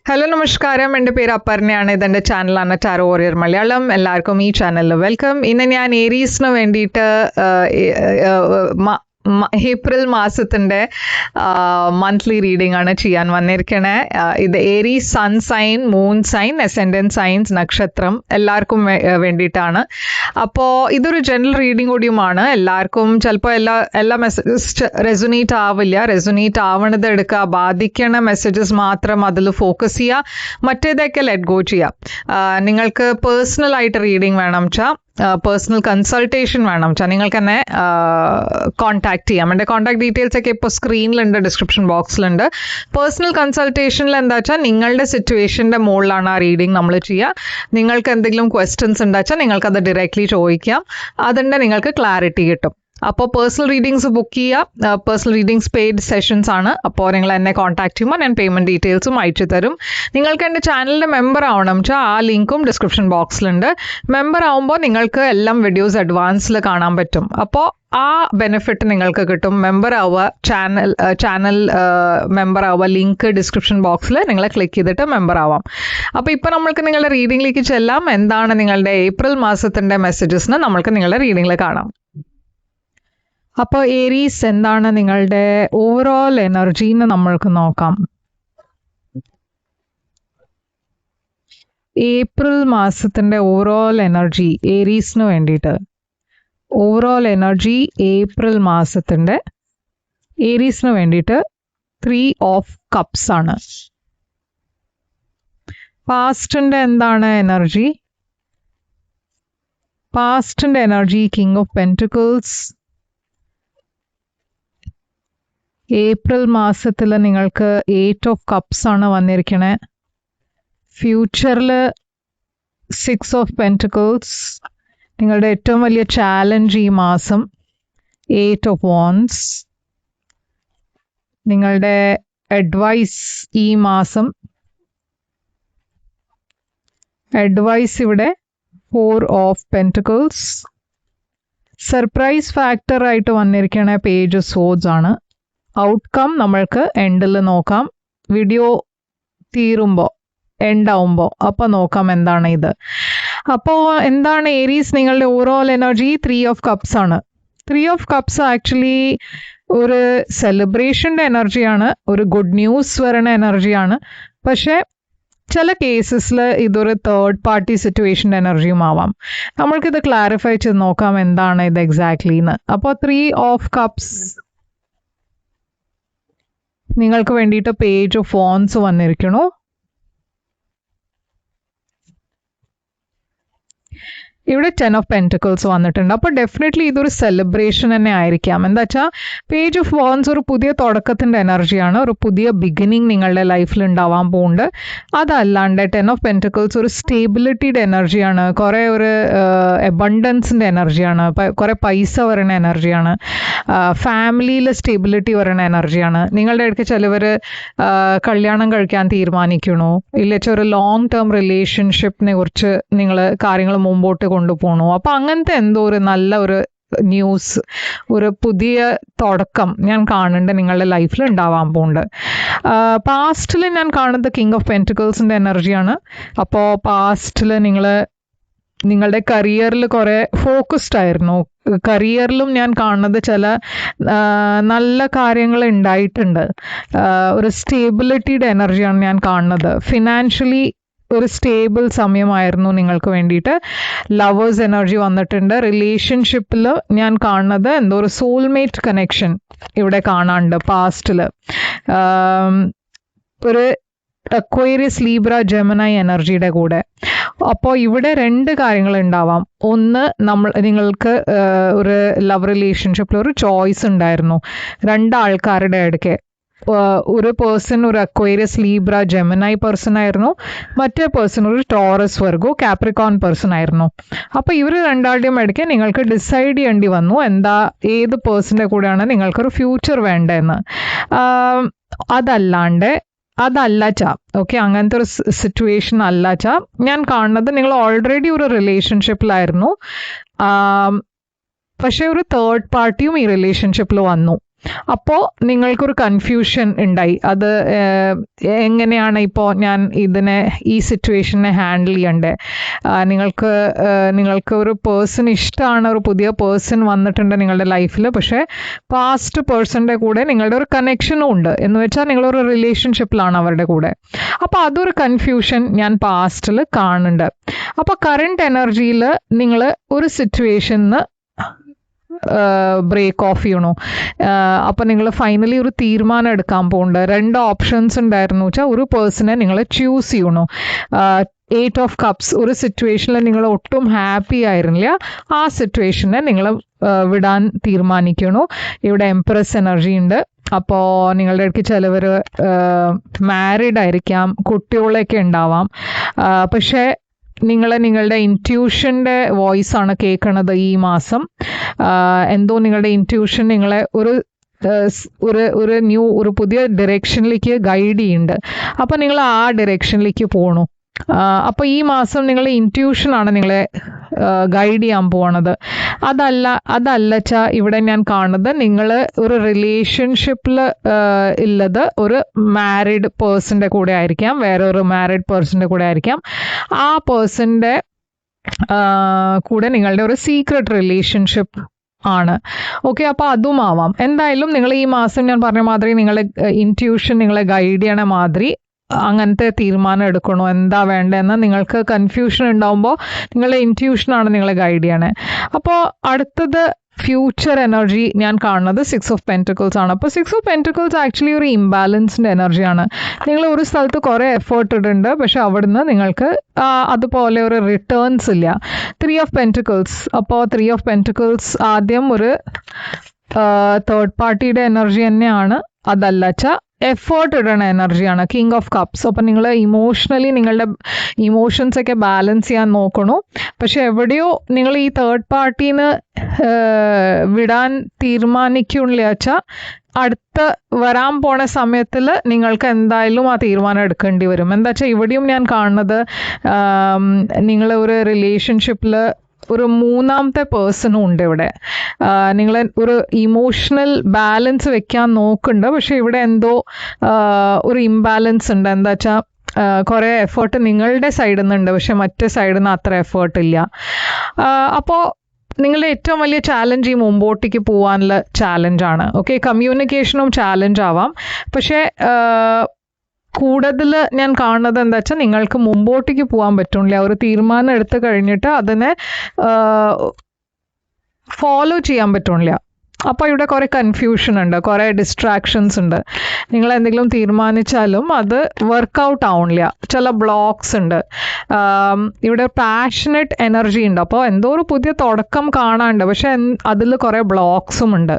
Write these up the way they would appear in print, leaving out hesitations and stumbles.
Hello നമസ്കാരം, എൻ്റെ പേര് അപർണയാണ്. ഇതെൻ്റെ ചാനലാണ് ടാരോ വാരിയർ മലയാളം. എല്ലാവർക്കും ഈ ചാനലിൽ വെൽക്കം. ഇന്ന് ഞാൻ ഏരീസിന് വേണ്ടിയിട്ട് ഏപ്രിൽ മാസത്തിൻ്റെ മന്ത്ലി റീഡിംഗ് ആണ് ചെയ്യാൻ വന്നിരിക്കണേ. ഇത് Aries sun sign, moon sign, ascendant signs, നക്ഷത്രം എല്ലാവർക്കും വേണ്ടിയിട്ടാണ്. അപ്പോൾ ഇതൊരു ജനറൽ റീഡിംഗ് കൂടിയുമാണ്. എല്ലാവർക്കും ചിലപ്പോൾ എല്ലാ മെസ്സേജസ് റെസൊനേറ്റ് ആവില്ല. റെസൊനേറ്റ് ആവണത് എടുക്കുക, ബാധിക്കണ മെസ്സേജസ് മാത്രം അതിൽ ഫോക്കസ് ചെയ്യുക, മറ്റേതൊക്കെ ലെറ്റ് ഗോ ചെയ്യുക. നിങ്ങൾക്ക് പേഴ്സണലായിട്ട് റീഡിംഗ് വേണം വെച്ചാൽ, പേഴ്സണൽ കൺസൾട്ടേഷൻ വേണം വെച്ചാൽ നിങ്ങൾക്ക് തന്നെ കോൺടാക്ട് ചെയ്യാം. എൻ്റെ കോൺടാക്ട് ഡീറ്റെയിൽസ് ഒക്കെ ഇപ്പോൾ സ്ക്രീനിലുണ്ട്, ഡിസ്ക്രിപ്ഷൻ ബോക്സിലുണ്ട്. പേഴ്സണൽ കൺസൾട്ടേഷനിൽ എന്താ വെച്ചാൽ നിങ്ങളുടെ സിറ്റുവേഷൻ്റെ മുകളിലാണ് ആ റീഡിംഗ് നമ്മൾ ചെയ്യുക. നിങ്ങൾക്ക് എന്തെങ്കിലും ക്വസ്റ്റ്യൻസ് ഉണ്ടാ വെച്ചാൽ നിങ്ങൾക്കത് ഡയറക്റ്റ്ലി ചോദിക്കാം, അതിൻ്റെ നിങ്ങൾക്ക് ക്ലാരിറ്റി കിട്ടും. അപ്പോൾ പേഴ്സണൽ റീഡിങ്സ് ബുക്ക് ചെയ്യുക. പേഴ്സണൽ റീഡിങ്സ് പെയ്ഡ് സെഷൻസ് ആണ്. അപ്പോൾ നിങ്ങൾ എന്നെ കോൺടാക്ട് ചെയ്യുമ്പോൾ ഞാൻ പേയ്മെൻറ്റ് ഡീറ്റെയിൽസും അയച്ചു തരും. നിങ്ങൾക്ക് എൻ്റെ ചാനലിൻ്റെ മെമ്പർ ആവണം വെച്ചാൽ ആ ലിങ്കും ഡിസ്ക്രിപ്ഷൻ ബോക്സിലുണ്ട്. മെമ്പർ ആവുമ്പോൾ നിങ്ങൾക്ക് എല്ലാം വീഡിയോസ് അഡ്വാൻസിൽ കാണാൻ പറ്റും. അപ്പോൾ ആ ബെനിഫിറ്റ് നിങ്ങൾക്ക് കിട്ടും. മെമ്പർ ആവുക, ചാനൽ മെമ്പർ ആവുക, ലിങ്ക് ഡിസ്ക്രിപ്ഷൻ ബോക്സിൽ നിങ്ങൾ ക്ലിക്ക് ചെയ്തിട്ട് മെമ്പർ ആവാം. അപ്പോൾ ഇപ്പോൾ നമ്മൾക്ക് നിങ്ങളുടെ റീഡിങ്ങിലേക്ക് ചെല്ലാം. എന്താണ് നിങ്ങളുടെ ഏപ്രിൽ മാസത്തിൻ്റെ മെസ്സേജസിന് നമ്മൾക്ക് നിങ്ങളുടെ റീഡിങ്ങിൽ കാണാം. അപ്പോൾ ഏരീസ് എന്താണ് നിങ്ങളുടെ ഓവറോൾ എനർജി എന്ന് നമ്മൾക്ക് നോക്കാം. ഏപ്രിൽ മാസത്തിൻ്റെ ഓവറോൾ എനർജി ഏരീസിന് വേണ്ടിയിട്ട്, ഓവറോൾ എനർജി ഏപ്രിൽ മാസത്തിൻ്റെ ഏരീസിന് വേണ്ടിയിട്ട് 3 ഓഫ് കപ്സ് ആണ്. പാസ്റ്റിൻ്റെ എന്താണ് എനർജി? പാസ്റ്റിൻ്റെ energy king of pentacles. April മാസത്തിൽ നിങ്ങൾക്ക് 8 ഓഫ് കപ്സ് ആണ് വന്നിരിക്കണേ. ഫ്യൂച്ചറിൽ 6 ഓഫ് പെൻറ്റിക്കിൾസ്. നിങ്ങളുടെ ഏറ്റവും വലിയ ചാലഞ്ച് ഈ മാസം 8 ഓഫ് വാൻഡ്സ്. നിങ്ങളുടെ അഡ്വൈസ് ഈ മാസം, അഡ്വൈസ് ഇവിടെ 4 ഓഫ് പെൻറ്റിക്കിൾസ്. സർപ്രൈസ് ഫാക്ടർ ആയിട്ട് വന്നിരിക്കണ പേജ് ഓഫ് സോഡ്സ് ആണ്. ഔട്ട്കം നമ്മൾക്ക് എൻഡിൽ നോക്കാം, വീഡിയോ തീരുമ്പോൾ എൻഡാവുമ്പോൾ അപ്പോൾ നോക്കാം എന്താണ് ഇത്. അപ്പോൾ എന്താണ് ഏരീസ് നിങ്ങളുടെ ഓവറോൾ എനർജി? 3 ഓഫ് കപ്സ് ആണ്. 3 ഓഫ് കപ്സ് ആക്ച്വലി ഒരു സെലിബ്രേഷൻ്റെ എനർജിയാണ്, ഒരു ഗുഡ് ന്യൂസ് വരണ എനർജിയാണ്. പക്ഷേ ചില കേസസിൽ ഇതൊരു തേർഡ് പാർട്ടി സിറ്റുവേഷൻ്റെ എനർജിയും ആവാം. നമ്മൾക്കിത് ക്ലാരിഫൈ ചെയ്ത് നോക്കാം എന്താണ് ഇത് എക്സാക്ട്ലി എന്ന്. അപ്പോൾ 3 ഓഫ് കപ്സ് നിങ്ങൾക്ക് വേണ്ടിയിട്ട് പേജ് ഓഫ് വാൻഡ്സ് വന്നിരിക്കണു. ഇവിടെ 10 ഓഫ് പെൻറ്റിക്കിൾസ് വന്നിട്ടുണ്ട്. അപ്പോൾ ഡെഫിനറ്റ്ലി ഇതൊരു സെലിബ്രേഷൻ തന്നെ ആയിരിക്കാം. എന്താ വെച്ചാൽ പേജ് ഓഫ് വാൻഡ്സ് ഒരു പുതിയ തുടക്കത്തിൻ്റെ എനർജിയാണ്, ഒരു പുതിയ ബിഗിനിങ് നിങ്ങളുടെ ലൈഫിൽ ഉണ്ടാവാൻ പോകുന്നുണ്ട്. അതല്ലാണ്ട് 10 ഓഫ് പെൻറ്റിക്കിൾസ് ഒരു സ്റ്റേബിലിറ്റിയുടെ എനർജിയാണ്, കുറേ ഒരു എബണ്ടൻസിൻ്റെ എനർജിയാണ്, കുറേ പൈസ വരുന്ന എനർജിയാണ്, ഫാമിലിയിൽ സ്റ്റെബിലിറ്റി വരുന്ന എനർജിയാണ്. നിങ്ങളുടെ ഇടയ്ക്ക് ചിലവർ കല്യാണം കഴിക്കാൻ തീരുമാനിക്കണോ, ഇല്ലെങ്കിൽ ഒരു ലോങ് ടേം റിലേഷൻഷിപ്പിനെ കുറിച്ച് നിങ്ങൾ കാര്യങ്ങൾ മുമ്പോട്ട് കൊണ്ടുപോകണു. അപ്പോൾ അങ്ങനത്തെ എന്തോ ഒരു നല്ല ഒരു ന്യൂസ്, ഒരു പുതിയ തുടക്കം ഞാൻ കാണുന്നുണ്ട് നിങ്ങളുടെ ലൈഫിൽ ഉണ്ടാവാൻ പോകുന്നുണ്ട്. പാസ്റ്റിൽ ഞാൻ കാണുന്നത് കിങ് ഓഫ് പെൻറ്റിക്കിൾസിൻ്റെ എനർജിയാണ്. അപ്പോൾ പാസ്റ്റിൽ നിങ്ങളുടെ കരിയറിൽ കുറേ ഫോക്കസ്ഡ് ആയിരുന്നു. കരിയറിലും ഞാൻ കാണുന്നത് ചില നല്ല കാര്യങ്ങൾ ഉണ്ടായിട്ടുണ്ട്. ഒരു സ്റ്റേബിലിറ്റിയുടെ എനർജിയാണ് ഞാൻ കാണുന്നത്. ഫിനാൻഷ്യലി ഒരു സ്റ്റേബിൾ സമയമായിരുന്നു നിങ്ങൾക്ക് വേണ്ടിയിട്ട്. ലവേഴ്സ് എനർജി വന്നിട്ടുണ്ട്. റിലേഷൻഷിപ്പിൽ ഞാൻ കാണുന്നത് എന്തോ ഒരു സോൾമേറ്റ് കണക്ഷൻ ഇവിടെ കാണാനുണ്ട് പാസ്റ്റിൽ. ഒരു അക്വേറിയസ്, ലീബ്ര, ജെമിനി എനർജിയുടെ കൂടെ. അപ്പോൾ ഇവിടെ 2 കാര്യങ്ങൾ ഉണ്ടാവാം. ഒന്ന്, നിങ്ങൾക്ക് ഒരു ലവ് റിലേഷൻഷിപ്പിൽ ഒരു ചോയ്സ് ഉണ്ടായിരുന്നു 2 ആൾക്കാരുടെ ഇടയ്ക്ക്. ഒരു പേഴ്സൺ ഒരു അക്വേറിയസ്, ലീബ്ര, ജെമിനി പേഴ്സൺ ആയിരുന്നു, മറ്റേ പേഴ്സൺ ഒരു ടോറസ്, വെർഗോ, കാപ്രിക്കോൺ പേഴ്സൺ ആയിരുന്നു. അപ്പോൾ ഇവർ രണ്ടാളുടെയും ഇടയ്ക്ക് നിങ്ങൾക്ക് ഡിസൈഡ് ചെയ്യേണ്ടി വന്നു ഏത് പേഴ്സൻ്റെ കൂടെയാണ് നിങ്ങൾക്കൊരു ഫ്യൂച്ചർ വേണ്ടതെന്ന്. അതല്ല ചാ, ഓക്കെ, അങ്ങനത്തെ ഒരു സിറ്റുവേഷൻ അല്ല ചാ. ഞാൻ കാണുന്നത് നിങ്ങൾ ഓൾറെഡി ഒരു റിലേഷൻഷിപ്പിലായിരുന്നു, പക്ഷേ ഒരു തേർഡ് പാർട്ടിയും ഈ റിലേഷൻഷിപ്പിൽ വന്നു. അപ്പോൾ നിങ്ങൾക്കൊരു കൺഫ്യൂഷൻ ഉണ്ടായി. അത് എങ്ങനെയാണ് ഇപ്പോൾ ഞാൻ ഇതിനെ ഈ സിറ്റുവേഷനെ ഹാൻഡിൽ ചെയ്യണ്ടേ. നിങ്ങൾക്ക് ഒരു പേഴ്സൺ ഇഷ്ടമാണ്, ഒരു പുതിയ പേഴ്സൺ വന്നിട്ടുണ്ട് നിങ്ങളുടെ ലൈഫിൽ. പക്ഷേ പാസ്റ്റ് പേഴ്സണിൻ്റെ കൂടെ നിങ്ങളുടെ ഒരു കണക്ഷനും ഉണ്ട്, എന്ന് വെച്ചാൽ നിങ്ങളൊരു റിലേഷൻഷിപ്പിലാണ് അവരുടെ കൂടെ. അപ്പോൾ അതൊരു കൺഫ്യൂഷൻ ഞാൻ പാസ്റ്റിൽ കാണുന്നുണ്ട്. അപ്പോൾ കറണ്ട് എനർജിയിൽ നിങ്ങൾ ഒരു സിറ്റുവേഷന് ബ്രേക്ക് ഓഫ് ചെയ്യണോ. അപ്പം നിങ്ങൾ ഫൈനലി ഒരു തീരുമാനം എടുക്കാൻ പോകുന്നുണ്ട്. 2 ഓപ്ഷൻസ് ഉണ്ടായിരുന്നു വെച്ചാൽ ഒരു പേഴ്സണെ നിങ്ങൾ ചൂസ് ചെയ്യണോ. 8 ഓഫ് കപ്സ്, ഒരു സിറ്റുവേഷനിൽ നിങ്ങൾ ഒട്ടും ഹാപ്പി ആയിരുന്നില്ല, ആ സിറ്റുവേഷനെ നിങ്ങൾ വിടാൻ തീരുമാനിക്കണോ. ഇവിടെ എംപ്രസ് എനർജി ഉണ്ട്. അപ്പോൾ നിങ്ങളുടെ ഇടയ്ക്ക് ചിലവർ മാരീഡ് ആയിരിക്കാം, കുട്ടികളൊക്കെ ഉണ്ടാവാം. പക്ഷേ നിങ്ങളുടെ ഇൻറ്റ്യൂഷൻ്റെ വോയിസ് ആണ് കേൾക്കണത് ഈ മാസം. എന്തോ നിങ്ങളുടെ ഇൻറ്റ്യൂഷൻ നിങ്ങളെ ഒരു പുതിയ ഡയറക്ഷനിലേക്ക് ഗൈഡ് ചെയ്യുന്നുണ്ട്. അപ്പോൾ നിങ്ങൾ ആ ഡയറക്ഷനിലേക്ക് പോകണു. അപ്പോൾ ഈ മാസം നിങ്ങളുടെ ഇൻറ്റ്യൂഷനാണ് നിങ്ങളെ ഗൈഡ് ചെയ്യാൻ പോണത്. അതല്ലച്ചാ ഇവിടെ ഞാൻ കാണുന്നത് നിങ്ങൾ ഒരു റിലേഷൻഷിപ്പിൽ ഉള്ളത് ഒരു മാരീഡ് പേഴ്സൻ്റെ കൂടെ ആയിരിക്കാം, വേറെ ഒരു മാരീഡ് പേഴ്സൻ്റെ കൂടെ ആയിരിക്കാം. ആ പേഴ്സൻ്റെ കൂടെ നിങ്ങളുടെ ഒരു സീക്രട്ട് റിലേഷൻഷിപ്പ് ആണ്. ഓക്കെ, അപ്പോൾ അതും ആവാം. എന്തായാലും നിങ്ങൾ ഈ മാസം ഞാൻ പറഞ്ഞ മാതിരി നിങ്ങളെ ഇൻറ്റ്യൂഷൻ നിങ്ങളെ ഗൈഡ് ചെയ്യണ മാതിരി അങ്ങനത്തെ തീരുമാനം എടുക്കണോ, എന്താ വേണ്ടതെന്ന് നിങ്ങൾക്ക് കൺഫ്യൂഷൻ ഉണ്ടാവുമ്പോൾ നിങ്ങളുടെ ഇൻറ്റ്യൂഷനാണ് നിങ്ങളെ ഗൈഡ് ചെയ്യണേ. അപ്പോൾ അടുത്തത് ഫ്യൂച്ചർ എനർജി ഞാൻ കാണുന്നത് 6 ഓഫ് പെൻറ്റിക്കിൾസ് ആണ്. അപ്പോൾ 6 ഓഫ് പെൻറ്റിക്കിൾസ് ആക്ച്വലി ഒരു ഇംബാലൻസ്ഡ് എനർജിയാണ്. നിങ്ങൾ ഒരു സ്ഥലത്ത് കുറേ എഫേർട്ട് ഇടുന്നുണ്ട്, പക്ഷെ അവിടുന്ന് നിങ്ങൾക്ക് അതുപോലെ ഒരു റിട്ടേൺസ് ഇല്ല. 3 ഓഫ് പെൻറ്റിക്കിൾസ്. അപ്പോൾ 3 ഓഫ് പെൻറ്റിക്കിൾസ് ആദ്യം ഒരു തേർഡ് പാർട്ടിയുടെ എനർജി തന്നെയാണ്. അതല്ലച്ചാ എഫേർട്ട് ഇടണ എനർജിയാണ്. King of cups. അപ്പം നിങ്ങൾ ഇമോഷണലി നിങ്ങളുടെ ഇമോഷൻസ് ഒക്കെ ബാലൻസ് ചെയ്യാൻ നോക്കണു. പക്ഷെ എവിടെയോ നിങ്ങൾ ഈ തേർഡ് പാർട്ടീന്ന് വിടാൻ തീരുമാനിക്കുന്നില്ല വെച്ചാൽ അടുത്ത വരാൻ പോണ സമയത്തിൽ നിങ്ങൾക്ക് എന്തായാലും ആ തീരുമാനം എടുക്കേണ്ടി വരും. എന്താ വെച്ചാൽ ഇവിടെയും ഞാൻ കാണുന്നത് നിങ്ങൾ ഒരു റിലേഷൻഷിപ്പിൽ ഒരു മൂന്നാമത്തെ പേഴ്സണും ഉണ്ട് ഇവിടെ. നിങ്ങൾ ഒരു ഇമോഷണൽ ബാലൻസ് വെക്കാൻ നോക്കുന്നുണ്ട്, പക്ഷെ ഇവിടെ എന്തോ ഒരു ഇംബാലൻസ് ഉണ്ട്. എന്താ വെച്ചാൽ കുറേ എഫേർട്ട് നിങ്ങളുടെ സൈഡിൽ നിന്നുണ്ട്, പക്ഷെ മറ്റേ സൈഡിൽ നിന്ന് അത്ര എഫേർട്ട് ഇല്ല. അപ്പോൾ നിങ്ങളുടെ ഏറ്റവും വലിയ ചാലഞ്ച് ഈ മുമ്പോട്ടേക്ക് പോകാനുള്ള ചാലഞ്ചാണ്. ഓക്കെ, കമ്മ്യൂണിക്കേഷനും ചാലഞ്ച് ആവാം. പക്ഷേ കൂടുതൽ ഞാൻ കാണുന്നത് എന്താ വെച്ചാൽ നിങ്ങൾക്ക് മുമ്പോട്ടേക്ക് പോകാൻ പറ്റുന്നില്ല. ഒരു തീരുമാനം എടുത്തു കഴിഞ്ഞിട്ട് അതിനെ ഫോളോ ചെയ്യാൻ പറ്റുന്നില്ല. അപ്പോൾ ഇവിടെ കുറേ കൺഫ്യൂഷൻ ഉണ്ട്, കുറേ ഡിസ്ട്രാക്ഷൻസ് ഉണ്ട്. നിങ്ങൾ എന്തെങ്കിലും തീരുമാനിച്ചാലും അത് വർക്കൗട്ട് ആവണില്ല, ചില ബ്ലോക്സ് ഉണ്ട്. ഇവിടെ പാഷനറ്റ് എനർജി ഉണ്ട്. അപ്പോൾ എന്തോ ഒരു പുതിയ തുടക്കം കാണാനുണ്ട്, പക്ഷെ അതിൽ കുറേ ബ്ലോക്സും ഉണ്ട്.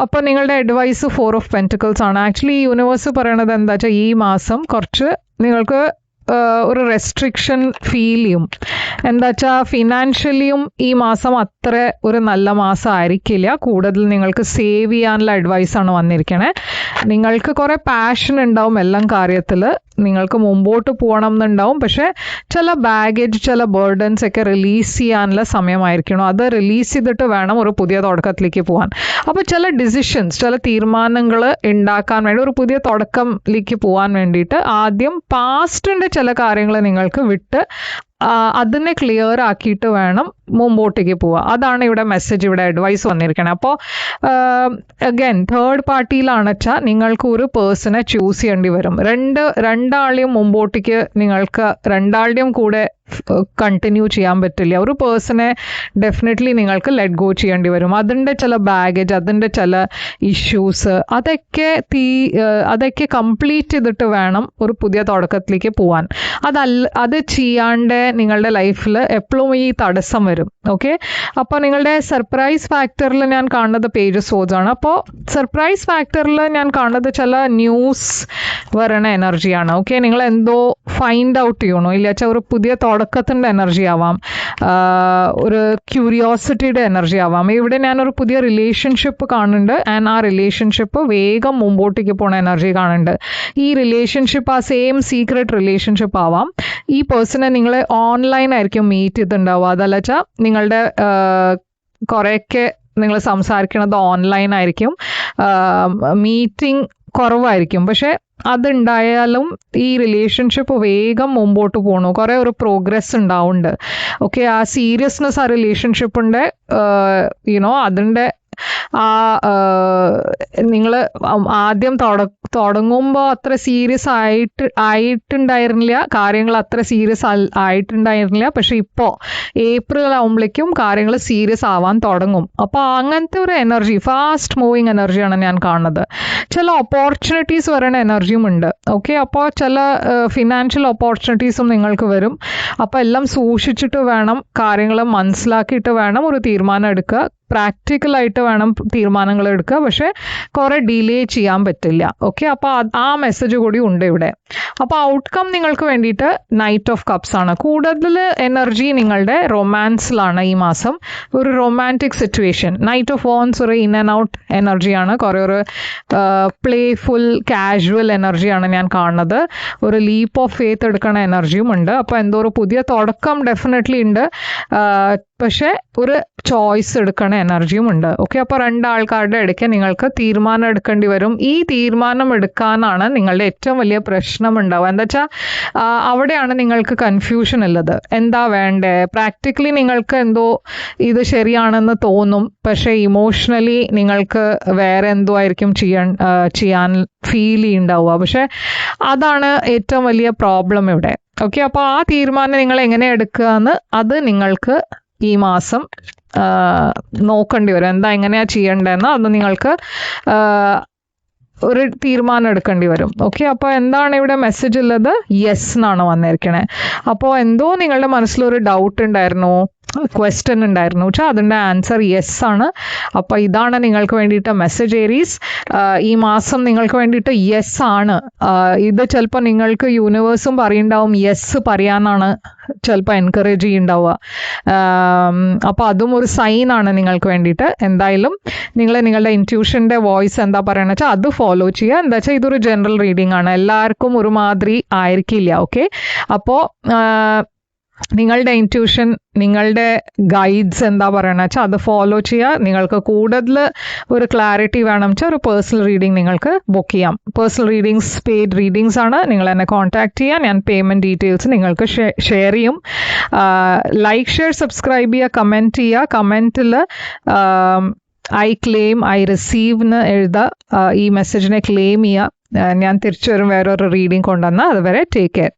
അപ്പോൾ നിങ്ങളുടെ അഡ്വൈസ് 4 ഓഫ് പെൻറ്റിക്കിൾസ് ആണ്. ആക്ച്വലി ഈ യൂണിവേഴ്സ് പറയണത് എന്താ വെച്ചാൽ ഈ മാസം കുറച്ച് നിങ്ങൾക്ക് ഒരു റെസ്ട്രിക്ഷൻ ഫീൽ ചെയ്യും. എന്താ വെച്ചാൽ ഫിനാൻഷ്യലിയും ഈ മാസം അത്ര ഒരു നല്ല മാസം ആയിരിക്കില്ല. കൂടുതൽ നിങ്ങൾക്ക് സേവ് ചെയ്യാനുള്ള അഡ്വൈസാണ് വന്നിരിക്കണേ. നിങ്ങൾക്ക് കുറേ പാഷൻ ഉണ്ടാവും എല്ലാം കാര്യത്തിൽ, നിങ്ങൾക്ക് മുമ്പോട്ട് പോകണം എന്നുണ്ടാവും. പക്ഷേ ചില ബാഗേജ്, ചില ബേർഡൻസ് ഒക്കെ റിലീസ് ചെയ്യാനുള്ള സമയമായിരിക്കണം. അത് റിലീസ് ചെയ്തിട്ട് വേണം ഒരു പുതിയ തുടക്കത്തിലേക്ക് പോകാൻ. അപ്പോൾ ചില ഡിസിഷൻസ്, ചില തീരുമാനങ്ങൾ ഉണ്ടാക്കാൻ വേണ്ടി ഒരു പുതിയ തുടക്കത്തിലേക്ക് പോകാൻ വേണ്ടിയിട്ട് ആദ്യം പാസ്റ്റിൻ്റെ ചില കാര്യങ്ങൾ നിങ്ങൾക്ക് വിട്ട് അതിനെ ക്ലിയർ ആക്കിയിട്ട് വേണം മുമ്പോട്ടേക്ക് പോവുക. അതാണ് ഇവിടെ മെസ്സേജ്, ഇവിടെ അഡ്വൈസ് വന്നിരിക്കണം. അപ്പോൾ അഗൈൻ തേർഡ് പാർട്ടിയിലാണ് വെച്ചാൽ നിങ്ങൾക്ക് ഒരു പേഴ്സണെ ചൂസ് ചെയ്യേണ്ടി വരും. രണ്ടാളെയും മുമ്പോട്ടേക്ക് നിങ്ങൾക്ക് രണ്ടാളുടെയും കൂടെ കണ്ടിന്യൂ ചെയ്യാൻ പറ്റില്ല. ഒരു പേഴ്സണെ ഡെഫിനറ്റ്ലി നിങ്ങൾക്ക് ലെറ്റ് ഗോ ചെയ്യേണ്ടി വരും. അതിൻ്റെ ചില ബാഗേജ്, അതിൻ്റെ ചില ഇഷ്യൂസ് അതൊക്കെ കംപ്ലീറ്റ് ചെയ്തിട്ട് വേണം ഒരു പുതിയ തുടക്കത്തിലേക്ക് പോകാൻ. അത് ചെയ്യാണ്ട് നിങ്ങളുടെ ലൈഫിൽ എപ്പോഴും ഈ തടസ്സം വരും. ഓക്കെ, അപ്പോൾ നിങ്ങളുടെ സർപ്രൈസ് ഫാക്ടറിൽ ഞാൻ കാണുന്നത് പേജ് സോഴ്സ് ആണ്. അപ്പോൾ സർപ്രൈസ് ഫാക്ടറിൽ ഞാൻ കാണുന്നത് ചില ന്യൂസ് വരണ എനർജിയാണ്. ഓക്കെ, നിങ്ങൾ എന്തോ ഫൈൻഡ് ഔട്ട് ചെയ്യണോ, ഇല്ല വെച്ചാൽ ഒരു പുതിയ തുടക്കത്തിൻ്റെ എനർജി ആവാം, ഒരു ക്യൂരിയോസിറ്റിയുടെ എനർജി ആവാം. ഇവിടെ ഞാനൊരു പുതിയ റിലേഷൻഷിപ്പ് കാണുന്നുണ്ട്, ആൻഡ് ആ റിലേഷൻഷിപ്പ് വേഗം മുമ്പോട്ടേക്ക് പോണ എനർജി കാണുന്നുണ്ട്. ഈ റിലേഷൻഷിപ്പ് ആ സെയിം സീക്രട്ട് റിലേഷൻഷിപ്പ് ആവാം. ഈ പേഴ്സണെ നിങ്ങൾ ഓൺലൈൻ ആയിരിക്കും മീറ്റ് ചെയ്തിട്ടുണ്ടാവുക. അതല്ല വെച്ചാൽ നിങ്ങളുടെ കുറേയൊക്കെ നിങ്ങൾ സംസാരിക്കുന്നത് ഓൺലൈൻ ആയിരിക്കും, മീറ്റിംഗ് കുറവായിരിക്കും. പക്ഷെ അതുണ്ടായാലും ഈ റിലേഷൻഷിപ്പ് വേഗം മുമ്പോട്ട് പോകണു, കുറേ ഒരു പ്രോഗ്രസ് ഉണ്ടാവുന്നുണ്ട്. ഓക്കെ, ആ സീരിയസ്നെസ് ആ റിലേഷൻഷിപ്പിൻ്റെ അതിൻ്റെ ആ നിങ്ങൾ ആദ്യം തുടങ്ങുമ്പോൾ അത്ര സീരിയസ് ആയിട്ടുണ്ടായിരുന്നില്ല, കാര്യങ്ങൾ അത്ര സീരിയസ് ആയിട്ടുണ്ടായിരുന്നില്ല. പക്ഷെ ഇപ്പോൾ ഏപ്രിൽ ആകുമ്പോഴേക്കും കാര്യങ്ങൾ സീരിയസ് ആവാൻ തുടങ്ങും. അപ്പോൾ അങ്ങനത്തെ ഒരു എനർജി, ഫാസ്റ്റ് മൂവിങ് എനർജിയാണ് ഞാൻ കാണുന്നത്. ചില ഓപ്പർച്യൂണിറ്റീസ് വരണ എനർജിയും ഉണ്ട്. ഓക്കെ, അപ്പോൾ ചില ഫിനാൻഷ്യൽ ഓപ്പർച്യൂണിറ്റീസും നിങ്ങൾക്ക് വരും. അപ്പോൾ എല്ലാം സൂക്ഷിച്ചിട്ട് വേണം, കാര്യങ്ങൾ മനസ്സിലാക്കിയിട്ട് വേണം ഒരു തീരുമാനം എടുക്കുക. പ്രാക്ടിക്കലായിട്ട് വേണം തീരുമാനങ്ങൾ എടുക്കുക. പക്ഷെ കുറെ ഡിലേ ചെയ്യാൻ പറ്റില്ല. ഓക്കെ, അപ്പോൾ ആ മെസ്സേജ് കൂടി ഉണ്ട് ഇവിടെ. അപ്പോൾ ഔട്ട്കം നിങ്ങൾക്ക് വേണ്ടിയിട്ട് നൈറ്റ് ഓഫ് കപ്സ് ആണ്. കൂടുതൽ എനർജി നിങ്ങളുടെ റൊമാൻസിലാണ് ഈ മാസം. ഒരു romantic situation. Knight of wands ഒരു ഇൻ ആൻഡ് ഔട്ട് എനർജിയാണ്, കുറേ ഒരു പ്ലേഫുൾ കാഷ്വൽ എനർജിയാണ് ഞാൻ കാണുന്നത്. ഒരു ലീപ്പ് ഓഫ് ഫെയ്ത്ത് എടുക്കുന്ന എനർജിയും ഉണ്ട്. അപ്പോൾ എന്തോ ഒരു പുതിയ തുടക്കം ഡെഫിനറ്റ്ലി ഉണ്ട്, പക്ഷെ ഒരു ചോയ്സ് എടുക്കണ എനർജിയും ഉണ്ട്. ഓക്കെ, അപ്പോൾ രണ്ടാൾക്കാരുടെ ഇടയ്ക്ക് നിങ്ങൾക്ക് തീരുമാനം എടുക്കേണ്ടി വരും. ഈ തീരുമാനം എടുക്കാനാണ് നിങ്ങളുടെ ഏറ്റവും വലിയ പ്രശ്നം ഉണ്ടാവുക. എന്താ വെച്ചാൽ അവിടെയാണ് നിങ്ങൾക്ക് കൺഫ്യൂഷൻ ഉള്ളത്. എന്താ വേണ്ടേ? പ്രാക്ടിക്കലി നിങ്ങൾക്ക് എന്തോ ഇത് ശരിയാണെന്ന് തോന്നും, പക്ഷേ ഇമോഷണലി നിങ്ങൾക്ക് വേറെ എന്തോ ആയിരിക്കും ചെയ്യാൻ ഫീൽ ചെയ്യുന്നുണ്ടാവുക. പക്ഷെ അതാണ് ഏറ്റവും വലിയ പ്രോബ്ലം ഇവിടെ. ഓക്കെ, അപ്പോൾ ആ തീരുമാനം നിങ്ങൾ എങ്ങനെ എടുക്കുക എന്ന് അത് നിങ്ങൾക്ക് ഈ മാസം നോക്കേണ്ടി വരും. എന്താ എങ്ങനെയാ ചെയ്യേണ്ടതെന്ന് അത് നിങ്ങൾക്ക് ഒരു തീരുമാനം എടുക്കേണ്ടി വരും. ഓക്കെ, അപ്പോൾ എന്താണ് ഇവിടെ മെസ്സേജ് ഉള്ളത്? യെസ് എന്നാണ് വന്നിരിക്കണേ. അപ്പോൾ എന്തോ നിങ്ങളുടെ മനസ്സിലൊരു ഡൗട്ട് ഉണ്ടായിരുന്നു, ക്വസ്റ്റ്യൻ ഉണ്ടായിരുന്നു, പക്ഷേ അതിൻ്റെ ആൻസർ യെസ് ആണ്. അപ്പോൾ ഇതാണ് നിങ്ങൾക്ക് വേണ്ടിയിട്ട് മെസ്സേജ് ഏരീസ്. ഈ മാസം നിങ്ങൾക്ക് വേണ്ടിയിട്ട് യെസ് ആണ്. ഇത് ചിലപ്പോൾ നിങ്ങൾക്ക് യൂണിവേഴ്സും പറയുന്നുണ്ടാവും, യെസ് പറയാനാണ് ചിലപ്പോൾ എൻകറേജ് ചെയ്യുന്നുണ്ടാവുക. അപ്പോൾ അതും ഒരു സൈനാണ് നിങ്ങൾക്ക് വേണ്ടിയിട്ട്. എന്തായാലും നിങ്ങളുടെ ഇൻറ്റ്യൂഷൻ്റെ വോയിസ് എന്താ പറയുന്നത് വെച്ചാൽ അത് ഫോളോ ചെയ്യുക. എന്താ വെച്ചാൽ ഇതൊരു ജനറൽ റീഡിംഗ് ആണ്, എല്ലാവർക്കും ഒരുമാതിരി ആയിരിക്കില്ല. ഓക്കെ, അപ്പോൾ നിങ്ങളുടെ ഇൻറ്റ്യൂഷൻ, നിങ്ങളുടെ ഗൈഡ്സ് എന്താ പറയണ വെച്ചാൽ അത് ഫോളോ ചെയ്യുക. നിങ്ങൾക്ക് കൂടുതൽ ഒരു ക്ലാരിറ്റി വേണം വെച്ചാൽ ഒരു പേഴ്സണൽ റീഡിംഗ് നിങ്ങൾക്ക് ബുക്ക് ചെയ്യാം. പേഴ്സണൽ റീഡിങ്സ് പെയ്ഡ് റീഡിങ്സ് ആണ്. നിങ്ങൾ എന്നെ കോൺടാക്ട് ചെയ്യുക. ഞാൻ പേയ്മെൻറ്റ് ഡീറ്റെയിൽസ് നിങ്ങൾക്ക് ഷെയർ ചെയ്യും. ലൈക്ക്, ഷെയർ, സബ്സ്ക്രൈബ് ചെയ്യുക, കമൻറ്റ് ചെയ്യുക. കമൻറ്റിൽ ഐ ക്ലെയിം, ഐ റിസീവ് എന്ന് എഴുതുക. ഈ മെസ്സേജിനെ ക്ലെയിം ചെയ്യുക. ഞാൻ തിരിച്ചു വരും വേറൊരു റീഡിംഗ് കൊണ്ടുവന്നാൽ. അതുവരെ ടേക്ക് കെയർ.